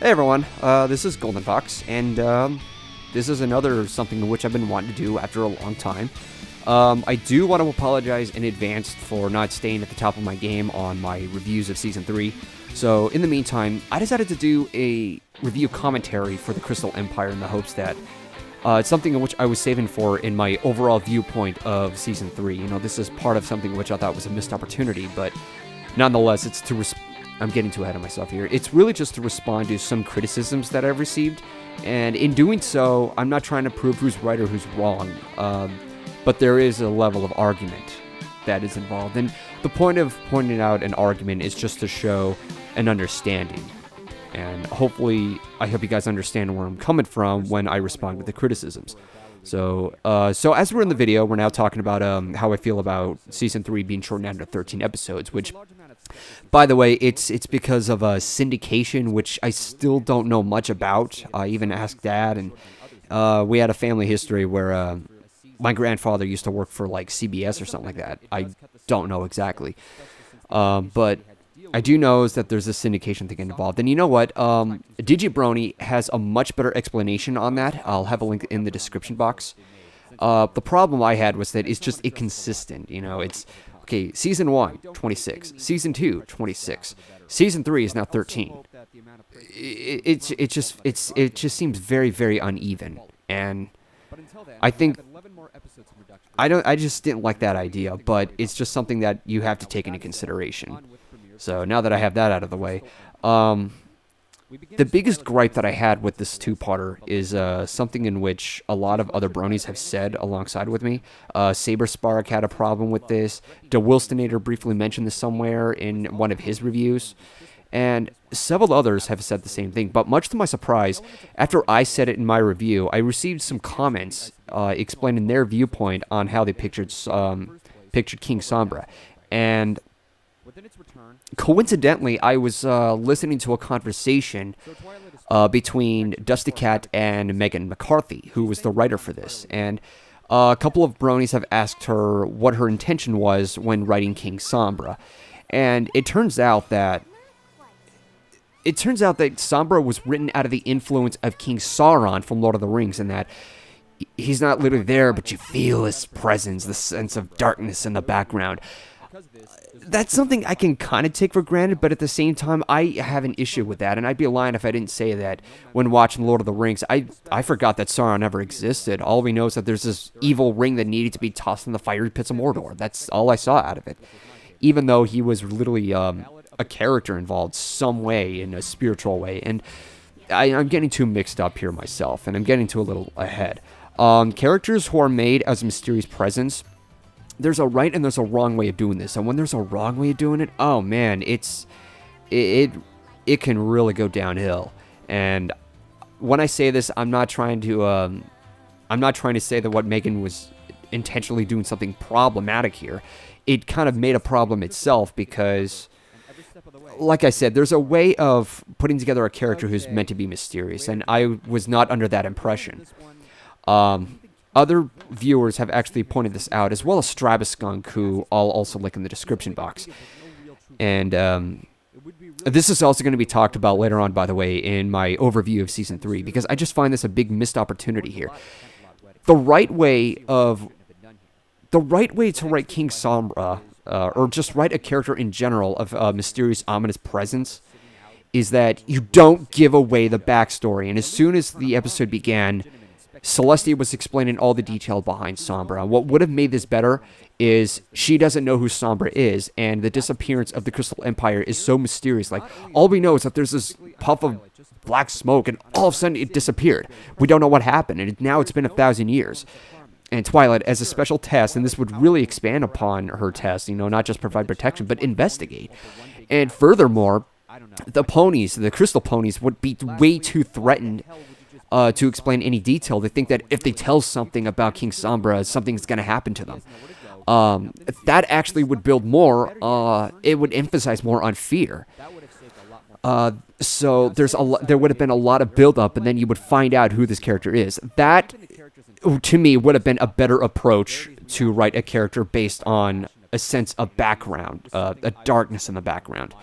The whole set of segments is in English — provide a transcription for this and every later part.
Hey everyone, this is Golden Fox, and this is another something in which I've been wanting to do after a long time. I do want to apologize in advance for not staying at the top of my game on my reviews of Season 3. So, in the meantime, I decided to do a review commentary for the Crystal Empire in the hopes that it's something in which I was saving for in my overall viewpoint of Season 3. You know, this is part of something which I thought was a missed opportunity, but nonetheless, it's to I'm getting too ahead of myself here. It's really just to respond to some criticisms that I've received, and in doing so, I'm not trying to prove who's right or who's wrong, but there is a level of argument that is involved, and the point of pointing out an argument is just to show an understanding, and hopefully, I hope you guys understand where I'm coming from when I respond with the criticisms. So as we're in the video, we're now talking about how I feel about Season 3 being shortened down to 13 episodes, which, by the way, it's because of syndication, which I still don't know much about. I even asked Dad, and we had a family history where my grandfather used to work for, like, CBS or something like that. I don't know exactly. But I do know is that there's a syndication thing involved. And you know what? DigiBrony has a much better explanation on that. I'll have a link in the description box. The problem I had was that it's just inconsistent. You know, it's, okay, Season 1, 26. Season 2, 26. Season 3 is now 13. It just seems very, very uneven. And I think I just didn't like that idea, but it's just something that you have to take into consideration. So now that I have that out of the way, the biggest gripe that I had with this two-parter is something in which a lot of other bronies have said alongside with me. Saber Spark had a problem with this. DeWilstonator briefly mentioned this somewhere in one of his reviews. And several others have said the same thing. But much to my surprise, after I said it in my review, I received some comments explaining their viewpoint on how they pictured King Sombra. And coincidentally, I was listening to a conversation between Dusty Cat and Megan McCarthy, who was the writer for this. And a couple of bronies have asked her what her intention was when writing King Sombra. And it turns out that Sombra was written out of the influence of King Sauron from Lord of the Rings, and that he's not literally there, but you feel his presence, the sense of darkness in the background. That's something I can kind of take for granted, but at the same time, I have an issue with that, and I'd be lying if I didn't say that when watching Lord of the Rings. I forgot that Sauron ever existed. All we know is that there's this evil ring that needed to be tossed in the fiery pits of Mordor. That's all I saw out of it, even though he was literally a character involved some way, in a spiritual way, and I'm getting too mixed up here myself, and I'm getting too a little ahead. Characters who are made as a mysterious presence, there's a right and there's a wrong way of doing this, and when there's a wrong way of doing it, oh man, it can really go downhill. And when I say this, I'm not trying to say that what Megan was intentionally doing something problematic here. It kind of made a problem itself because, like I said, there's a way of putting together a character who's meant to be mysterious, and I was not under that impression. Other viewers have actually pointed this out, as well as Strabaskunk, who I'll also link in the description box. And this is also going to be talked about later on, by the way, in my overview of Season 3, because I just find this a big missed opportunity here. The right way to write King Sombra, or just write a character in general of a mysterious, ominous presence, is that you don't give away the backstory. And as soon as the episode began, Celestia was explaining all the detail behind Sombra. What would have made this better is she doesn't know who Sombra is, and the disappearance of the Crystal Empire is so mysterious. Like, all we know is that there's this puff of black smoke, and all of a sudden it disappeared. We don't know what happened, and now it's been 1,000 years. And Twilight, as a special test, and this would really expand upon her test, you know, not just provide protection, but investigate. And furthermore, the ponies, the Crystal Ponies, would be way too threatened to explain any detail. They think that if they tell something about King Sombra, something's going to happen to them. That actually would build more, it would emphasize more on fear. So there would have been a lot of build-up, and then you would find out who this character is. That, to me, would have been a better approach to write a character based on a sense of background, a darkness in the background.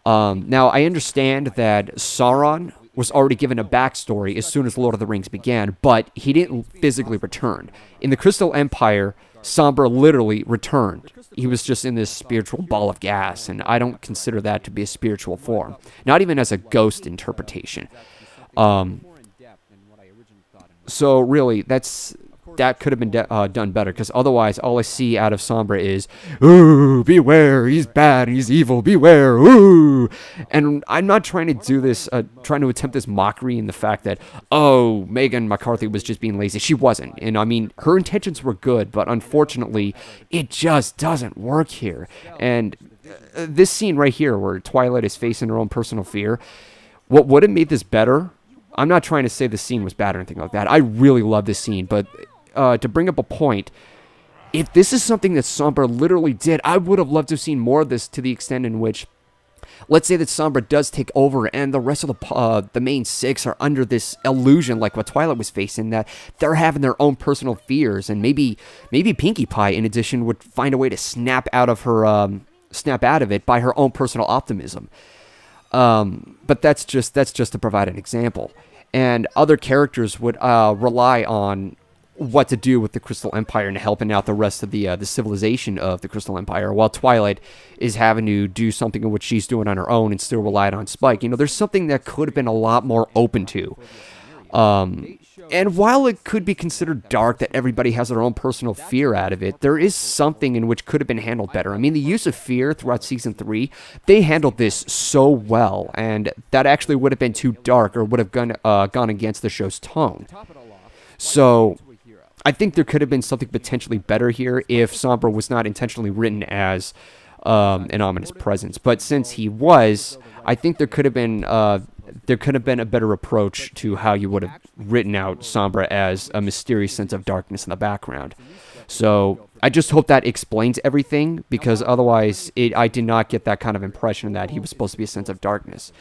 Now, I understand that Sauron was already given a backstory as soon as Lord of the Rings began, but he didn't physically return. In the Crystal Empire, Sombra literally returned. He was just in this spiritual ball of gas, and I don't consider that to be a spiritual form, not even as a ghost interpretation. So really, that could have been done better, because otherwise all I see out of Sombra is, ooh, beware, he's bad, he's evil, beware, ooh. And I'm not trying to do this, trying to attempt this mockery in the fact that, oh, Megan McCarthy was just being lazy. She wasn't. And I mean, her intentions were good, but unfortunately, it just doesn't work here. And this scene right here, where Twilight is facing her own personal fear, what would have made this better? I'm not trying to say the scene was bad or anything like that. I really love this scene, but to bring up a point, if this is something that Sombra literally did, I would have loved to have seen more of this, to the extent in which, let's say that Sombra does take over and the rest of the main six are under this illusion, like what Twilight was facing, that they're having their own personal fears, and maybe Pinkie Pie, in addition, would find a way to snap out of it by her own personal optimism. But that's just to provide an example. And other characters would rely on what to do with the Crystal Empire and helping out the rest of the civilization of the Crystal Empire, while Twilight is having to do something in which she's doing on her own and still relied on Spike. You know, there's something that could have been a lot more open to. And while it could be considered dark that everybody has their own personal fear out of it, there is something in which could have been handled better. I mean, the use of fear throughout Season 3, they handled this so well, and that actually would have been too dark, or would have gone against the show's tone. So I think there could have been something potentially better here if Sombra was not intentionally written as an ominous presence. But since he was, I think there could have been a better approach to how you would have written out Sombra as a mysterious sense of darkness in the background. So I just hope that explains everything, because otherwise I did not get that kind of impression that he was supposed to be a sense of darkness.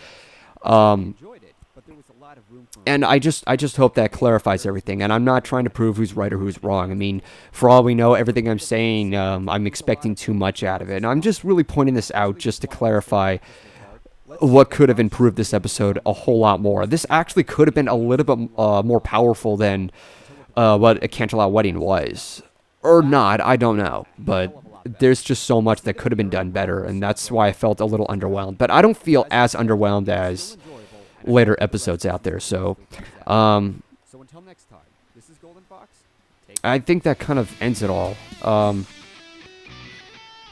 And I just hope that clarifies everything. And I'm not trying to prove who's right or who's wrong. I mean, for all we know, everything I'm saying, I'm expecting too much out of it. And I'm just really pointing this out just to clarify what could have improved this episode a whole lot more. This actually could have been a little bit more powerful than what A Canterlot Wedding was. Or not, I don't know. But there's just so much that could have been done better, and that's why I felt a little underwhelmed. But I don't feel as underwhelmed as later episodes out there, so until next time, this is Golden Fox. I think that kind of ends it all.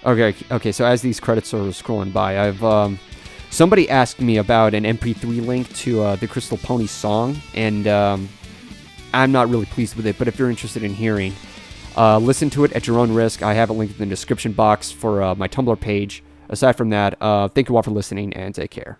Okay, so as these credits are scrolling by, I've somebody asked me about an MP3 link to the Crystal Pony song, and I'm not really pleased with it, but if you're interested in hearing, listen to it at your own risk. I have it linked in the description box for my Tumblr page. Aside from that, thank you all for listening, and take care.